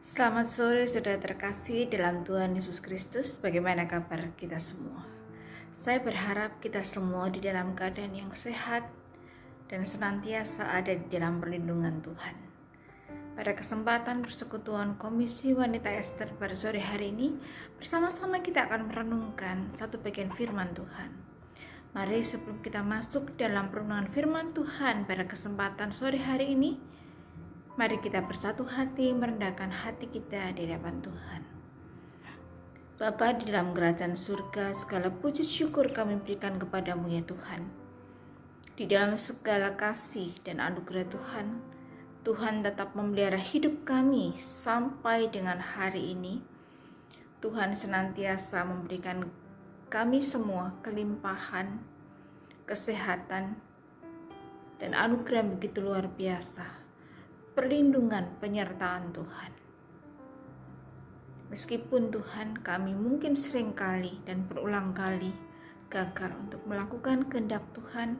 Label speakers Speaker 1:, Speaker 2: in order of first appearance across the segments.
Speaker 1: Selamat sore saudara terkasih dalam Tuhan Yesus Kristus. Bagaimana kabar kita semua? Saya berharap kita semua di dalam keadaan yang sehat dan senantiasa ada di dalam perlindungan Tuhan. Pada kesempatan persekutuan Komisi Wanita Ester pada sore hari ini, bersama-sama kita akan merenungkan satu bagian firman Tuhan. Mari sebelum kita masuk dalam perenungan firman Tuhan pada kesempatan sore hari ini, mari kita bersatu hati merendahkan hati kita di hadapan Tuhan. Bapa di dalam kerajaan surga, segala puji syukur kami berikan kepadamu ya Tuhan. Di dalam segala kasih dan anugerah Tuhan, Tuhan tetap memelihara hidup kami sampai dengan hari ini. Tuhan senantiasa memberikan kami semua kelimpahan, kesehatan, dan anugerah yang begitu luar biasa. Perlindungan penyertaan Tuhan. Meskipun Tuhan kami mungkin seringkali dan berulang kali gagal untuk melakukan kehendak Tuhan,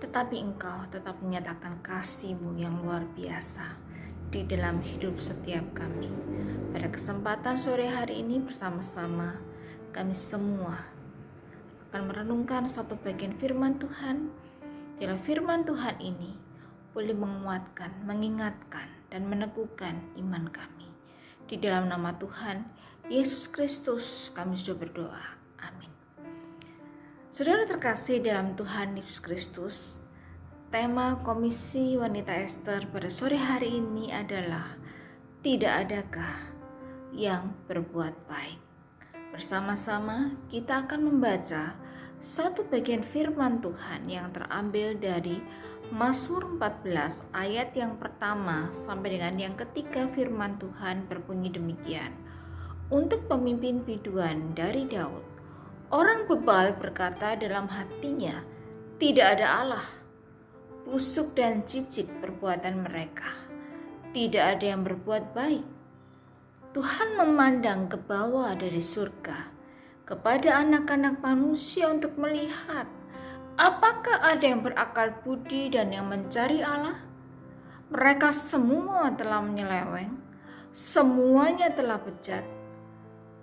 Speaker 1: tetapi Engkau tetap menyatakan kasih-Mu yang luar biasa di dalam hidup setiap kami. Pada kesempatan sore hari ini bersama-sama kami semua akan merenungkan satu bagian firman Tuhan. Dalam firman Tuhan ini boleh menguatkan, mengingatkan, dan meneguhkan iman kami. Di dalam nama Tuhan Yesus Kristus kami sudah berdoa. Amin. Saudara terkasih dalam Tuhan Yesus Kristus, tema Komisi Wanita Ester pada sore hari ini adalah tidak adakah yang berbuat baik. Bersama-sama kita akan membaca satu bagian firman Tuhan yang terambil dari Mazmur 14 ayat yang pertama sampai dengan yang ketiga. Firman Tuhan berbunyi demikian. Untuk pemimpin biduan dari Daud, orang bebal berkata dalam hatinya, tidak ada Allah. Busuk dan cicik perbuatan mereka, tidak ada yang berbuat baik. Tuhan memandang ke bawah dari surga kepada anak-anak manusia untuk melihat apakah ada yang berakal budi dan yang mencari Allah. Mereka semua telah menyeleweng, semuanya telah bejat.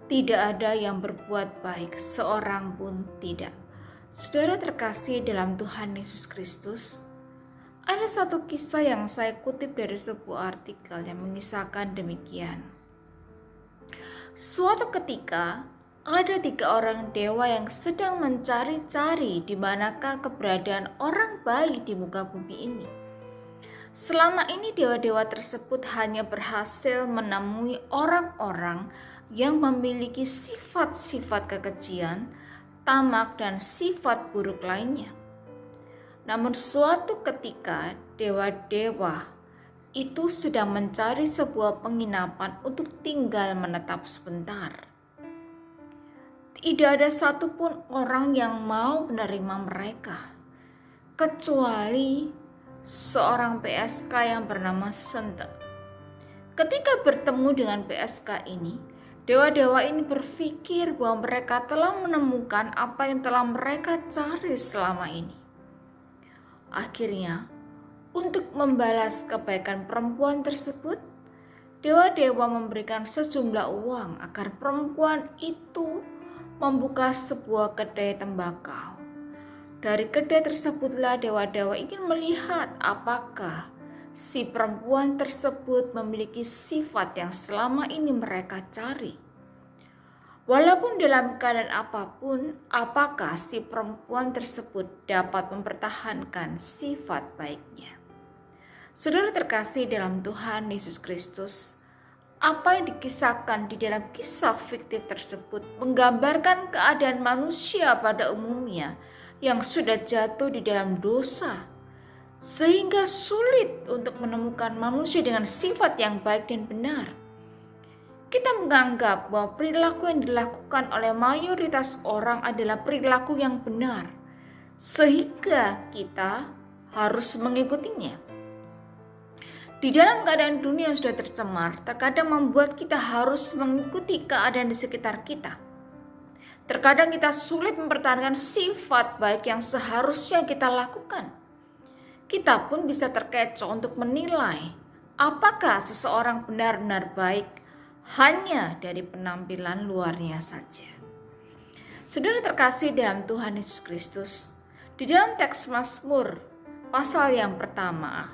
Speaker 1: Tidak ada yang berbuat baik, seorang pun tidak. Saudara terkasih dalam Tuhan Yesus Kristus, ada satu kisah yang saya kutip dari sebuah artikel yang mengisahkan demikian. Suatu ketika, ada 3 orang dewa yang sedang mencari-cari di manakah keberadaan orang baik di muka bumi ini. Selama ini dewa-dewa tersebut hanya berhasil menemui orang-orang yang memiliki sifat-sifat kekejian, tamak, dan sifat buruk lainnya. Namun suatu ketika dewa-dewa itu sedang mencari sebuah penginapan untuk tinggal menetap sebentar. Tidak ada satupun orang yang mau menerima mereka, kecuali seorang PSK yang bernama Sente. Ketika bertemu dengan PSK ini, dewa-dewa ini berpikir bahwa mereka telah menemukan apa yang telah mereka cari selama ini. Akhirnya, untuk membalas kebaikan perempuan tersebut, dewa-dewa memberikan sejumlah uang agar perempuan itu membuka sebuah kedai tembakau. Dari kedai tersebutlah dewa-dewa ingin melihat apakah si perempuan tersebut memiliki sifat yang selama ini mereka cari. Walaupun dalam keadaan apapun, apakah si perempuan tersebut dapat mempertahankan sifat baiknya. Saudara terkasih dalam Tuhan Yesus Kristus, apa yang dikisahkan di dalam kisah fiktif tersebut menggambarkan keadaan manusia pada umumnya yang sudah jatuh di dalam dosa, sehingga sulit untuk menemukan manusia dengan sifat yang baik dan benar. Kita menganggap bahwa perilaku yang dilakukan oleh mayoritas orang adalah perilaku yang benar, sehingga kita harus mengikutinya. Di dalam keadaan dunia yang sudah tercemar, terkadang membuat kita harus mengikuti keadaan di sekitar kita. Terkadang kita sulit mempertahankan sifat baik yang seharusnya kita lakukan. Kita pun bisa terkecoh untuk menilai apakah seseorang benar-benar baik hanya dari penampilan luarnya saja? Saudara terkasih dalam Tuhan Yesus Kristus, di dalam teks Mazmur pasal yang pertama,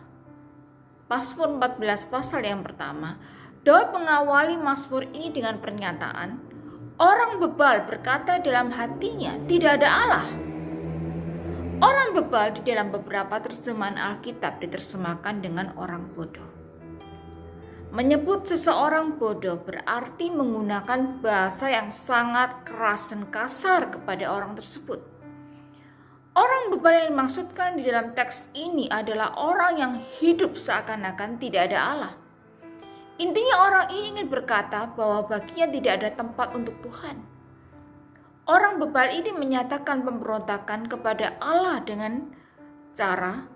Speaker 1: Mazmur 14 pasal yang pertama, Daud mengawali Mazmur ini dengan pernyataan, orang bebal berkata dalam hatinya, tidak ada Allah. Orang bebal di dalam beberapa terjemahan Alkitab diterjemahkan dengan orang bodoh. Menyebut seseorang bodoh berarti menggunakan bahasa yang sangat keras dan kasar kepada orang tersebut. Orang bebal yang dimaksudkan di dalam teks ini adalah orang yang hidup seakan-akan tidak ada Allah. Intinya orang ini ingin berkata bahwa baginya tidak ada tempat untuk Tuhan. Orang bebal ini menyatakan pemberontakan kepada Allah dengan cara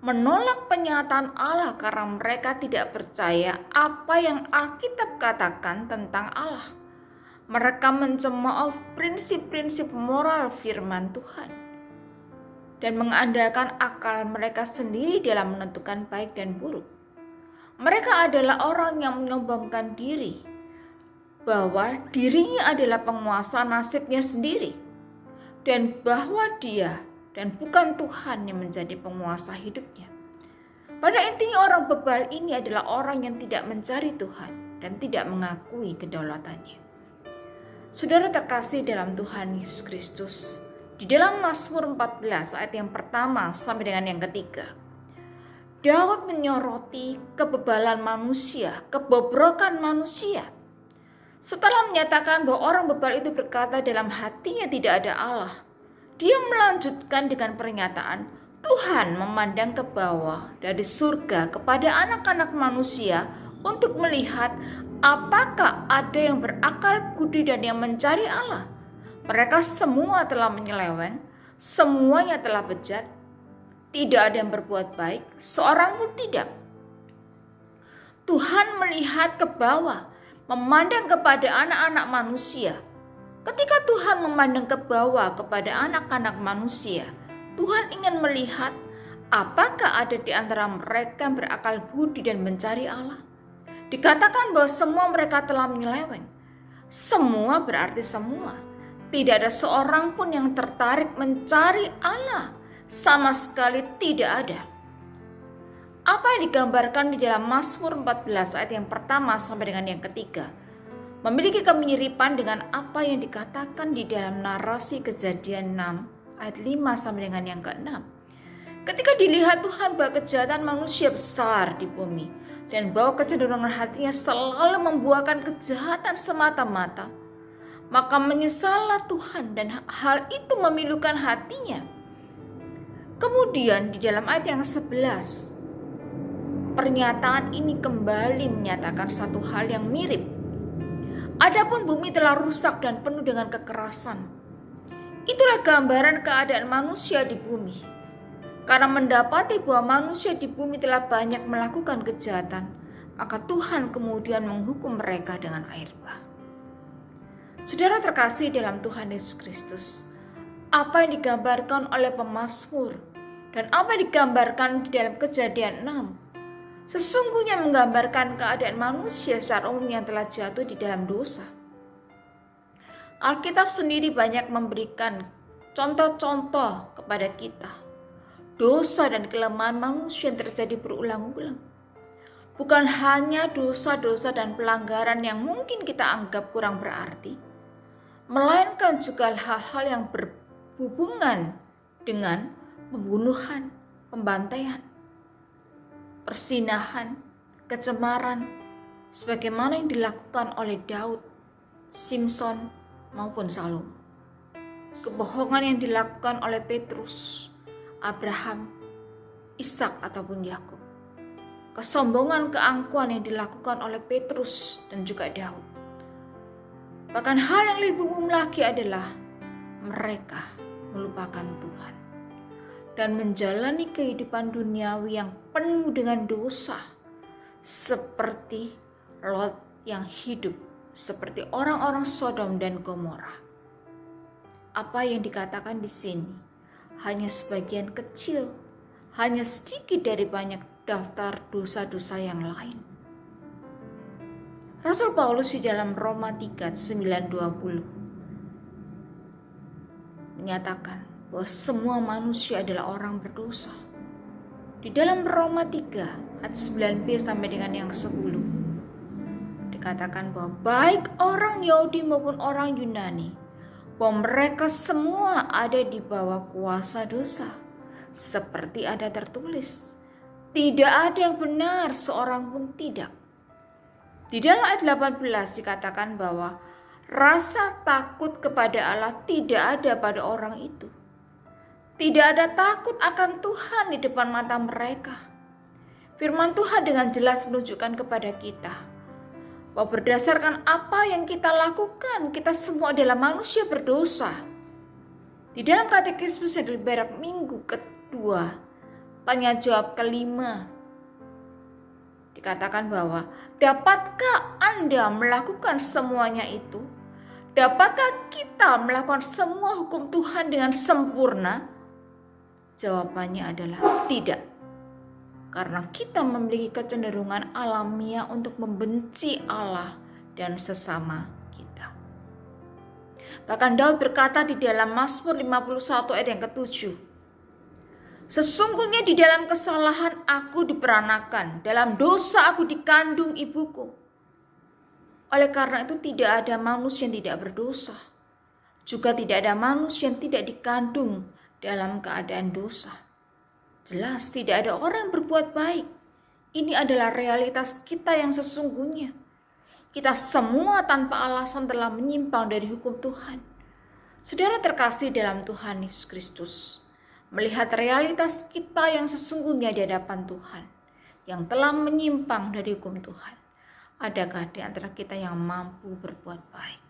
Speaker 1: menolak penyataan Allah karena mereka tidak percaya apa yang Alkitab katakan tentang Allah. Mereka mencemooh prinsip-prinsip moral firman Tuhan dan mengandalkan akal mereka sendiri dalam menentukan baik dan buruk. Mereka adalah orang yang menyombongkan diri bahwa dirinya adalah penguasa nasibnya sendiri dan bahwa dia dan bukan Tuhan yang menjadi penguasa hidupnya. Pada intinya orang bebal ini adalah orang yang tidak mencari Tuhan dan tidak mengakui kedaulatannya. Saudara terkasih dalam Tuhan Yesus Kristus, di dalam Mazmur 14 ayat yang pertama sampai dengan yang ketiga, Daud menyoroti kebebalan manusia, kebobrokan manusia. Setelah menyatakan bahwa orang bebal itu berkata dalam hatinya tidak ada Allah, dia melanjutkan dengan pernyataan, Tuhan memandang ke bawah dari surga kepada anak-anak manusia untuk melihat apakah ada yang berakal budi dan yang mencari Allah. Mereka semua telah menyeleweng, semuanya telah bejat, tidak ada yang berbuat baik, seorang pun tidak. Tuhan melihat ke bawah, memandang kepada anak-anak manusia. Ketika Tuhan memandang ke bawah kepada anak-anak manusia, Tuhan ingin melihat apakah ada di antara mereka yang berakal budi dan mencari Allah. Dikatakan bahwa semua mereka telah menyeleweng. Semua berarti semua. Tidak ada seorang pun yang tertarik mencari Allah. Sama sekali tidak ada. Apa yang digambarkan di dalam Mazmur 14 ayat yang pertama sampai dengan yang ketiga memiliki kemiripan dengan apa yang dikatakan di dalam narasi Kejadian 6 ayat 5 sampai dengan yang ke-6. Ketika dilihat Tuhan bahwa kejahatan manusia besar di bumi dan bahwa kecenderungan hatinya selalu membuahkan kejahatan semata-mata, maka menyesallah Tuhan dan hal itu memilukan hatinya. Kemudian di dalam ayat yang 11, pernyataan ini kembali menyatakan satu hal yang mirip. Adapun bumi telah rusak dan penuh dengan kekerasan. Itulah gambaran keadaan manusia di bumi. Karena mendapati bahwa manusia di bumi telah banyak melakukan kejahatan, maka Tuhan kemudian menghukum mereka dengan air bah. Saudara terkasih dalam Tuhan Yesus Kristus, apa yang digambarkan oleh pemazmur dan apa yang digambarkan di dalam Kejadian 6 sesungguhnya menggambarkan keadaan manusia secara umum yang telah jatuh di dalam dosa. Alkitab sendiri banyak memberikan contoh-contoh kepada kita. Dosa dan kelemahan manusia yang terjadi berulang-ulang. Bukan hanya dosa-dosa dan pelanggaran yang mungkin kita anggap kurang berarti, melainkan juga hal-hal yang berhubungan dengan pembunuhan, pembantaian, persinahan, kecemaran, sebagaimana yang dilakukan oleh Daud, Simson, maupun Salomo. Kebohongan yang dilakukan oleh Petrus, Abraham, Ishak ataupun Yakub. Kesombongan, keangkuhan yang dilakukan oleh Petrus dan juga Daud. Bahkan hal yang lebih umum lagi adalah mereka melupakan Tuhan dan menjalani kehidupan duniawi yang penuh dengan dosa, seperti Lot yang hidup seperti orang-orang Sodom dan Gomora. Apa yang dikatakan di sini hanya sebagian kecil hanya sedikit dari banyak daftar dosa-dosa yang lain. Rasul Paulus di dalam Roma 3:9-20 menyatakan bahwa semua manusia adalah orang berdosa. Di dalam Roma 3 ayat 9b sampai dengan yang 10 dikatakan bahwa baik orang Yahudi maupun orang Yunani, bahwa mereka semua ada di bawah kuasa dosa. Seperti ada tertulis, tidak ada yang benar, seorang pun tidak. Di dalam ayat 18 dikatakan bahwa rasa takut kepada Allah tidak ada pada orang itu. Tidak ada takut akan Tuhan di depan mata mereka. Firman Tuhan dengan jelas menunjukkan kepada kita bahwa berdasarkan apa yang kita lakukan, kita semua adalah manusia berdosa. Di dalam katekismus dari berak minggu kedua, tanya jawab kelima, dikatakan bahwa dapatkah Anda melakukan semuanya itu? Dapatkah kita melakukan semua hukum Tuhan dengan sempurna? Jawabannya adalah tidak. Karena kita memiliki kecenderungan alamiah untuk membenci Allah dan sesama kita. Bahkan Daud berkata di dalam Mazmur 51 ayat yang ke-7, sesungguhnya di dalam kesalahan aku diperanakan, dalam dosa aku dikandung ibuku. Oleh karena itu tidak ada manusia yang tidak berdosa. Juga tidak ada manusia yang tidak dikandung dalam keadaan dosa. Jelas tidak ada orang yang berbuat baik. Ini adalah realitas kita yang sesungguhnya. Kita semua tanpa alasan telah menyimpang dari hukum Tuhan. Saudara terkasih dalam Tuhan Yesus Kristus, melihat realitas kita yang sesungguhnya di hadapan Tuhan, yang telah menyimpang dari hukum Tuhan, adakah di antara kita yang mampu berbuat baik?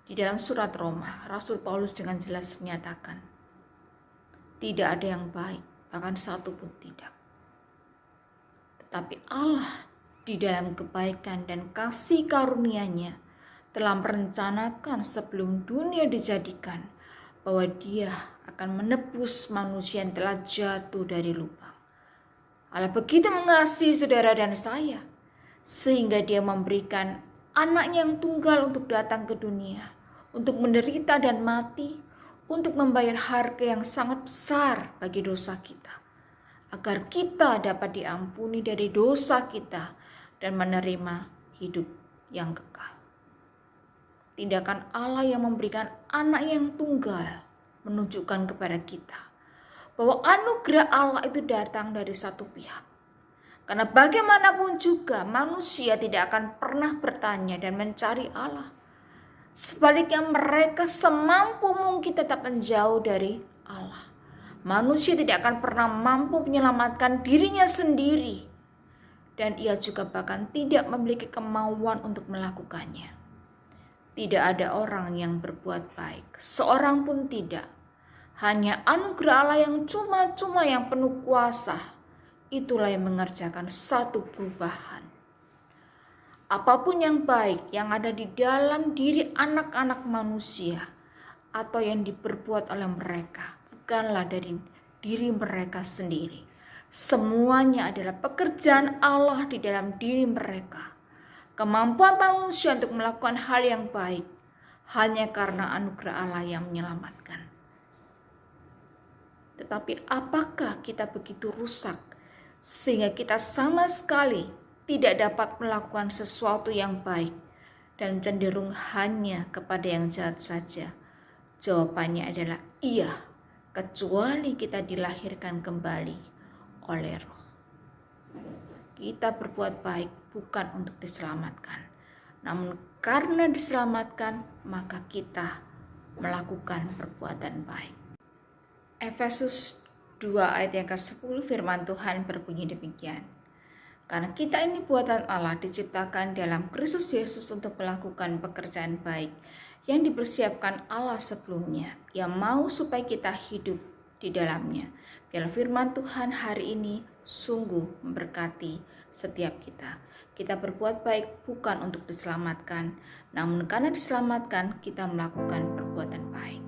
Speaker 1: Di dalam surat Roma, Rasul Paulus dengan jelas menyatakan, tidak ada yang baik, bahkan satu pun tidak. Tetapi Allah di dalam kebaikan dan kasih karunia-Nya telah merencanakan sebelum dunia dijadikan bahwa Dia akan menebus manusia yang telah jatuh dari lubang. Allah begitu mengasihi saudara dan saya, sehingga Dia memberikan anak-Nya yang tunggal untuk datang ke dunia, untuk menderita dan mati, untuk membayar harga yang sangat besar bagi dosa kita, agar kita dapat diampuni dari dosa kita dan menerima hidup yang kekal. Tindakan Allah yang memberikan anak yang tunggal menunjukkan kepada kita bahwa anugerah Allah itu datang dari satu pihak. Karena bagaimanapun juga manusia tidak akan pernah bertanya dan mencari Allah. Sebaliknya mereka semampu mungkin tetap menjauh dari Allah. Manusia tidak akan pernah mampu menyelamatkan dirinya sendiri. Dan ia juga bahkan tidak memiliki kemauan untuk melakukannya. Tidak ada orang yang berbuat baik, seorang pun tidak. Hanya anugerah Allah yang cuma-cuma yang penuh kuasa, itulah yang mengerjakan satu perubahan. Apapun yang baik yang ada di dalam diri anak-anak manusia atau yang diperbuat oleh mereka, bukanlah dari diri mereka sendiri. Semuanya adalah pekerjaan Allah di dalam diri mereka. Kemampuan manusia untuk melakukan hal yang baik hanya karena anugerah Allah yang menyelamatkan. Tetapi apakah kita begitu rusak sehingga kita sama sekali tidak dapat melakukan sesuatu yang baik dan cenderung hanya kepada yang jahat saja? Jawabannya adalah iya, kecuali kita dilahirkan kembali oleh Roh. Kita berbuat baik bukan untuk diselamatkan, namun karena diselamatkan maka kita melakukan perbuatan baik. Efesus 2 ayat yang ke-10 firman Tuhan berbunyi demikian. Karena kita ini buatan Allah, diciptakan dalam Kristus Yesus untuk melakukan pekerjaan baik yang dipersiapkan Allah sebelumnya, yang mau supaya kita hidup di dalamnya. Biar firman Tuhan hari ini sungguh memberkati setiap kita. Kita berbuat baik bukan untuk diselamatkan, namun karena diselamatkan kita melakukan perbuatan baik.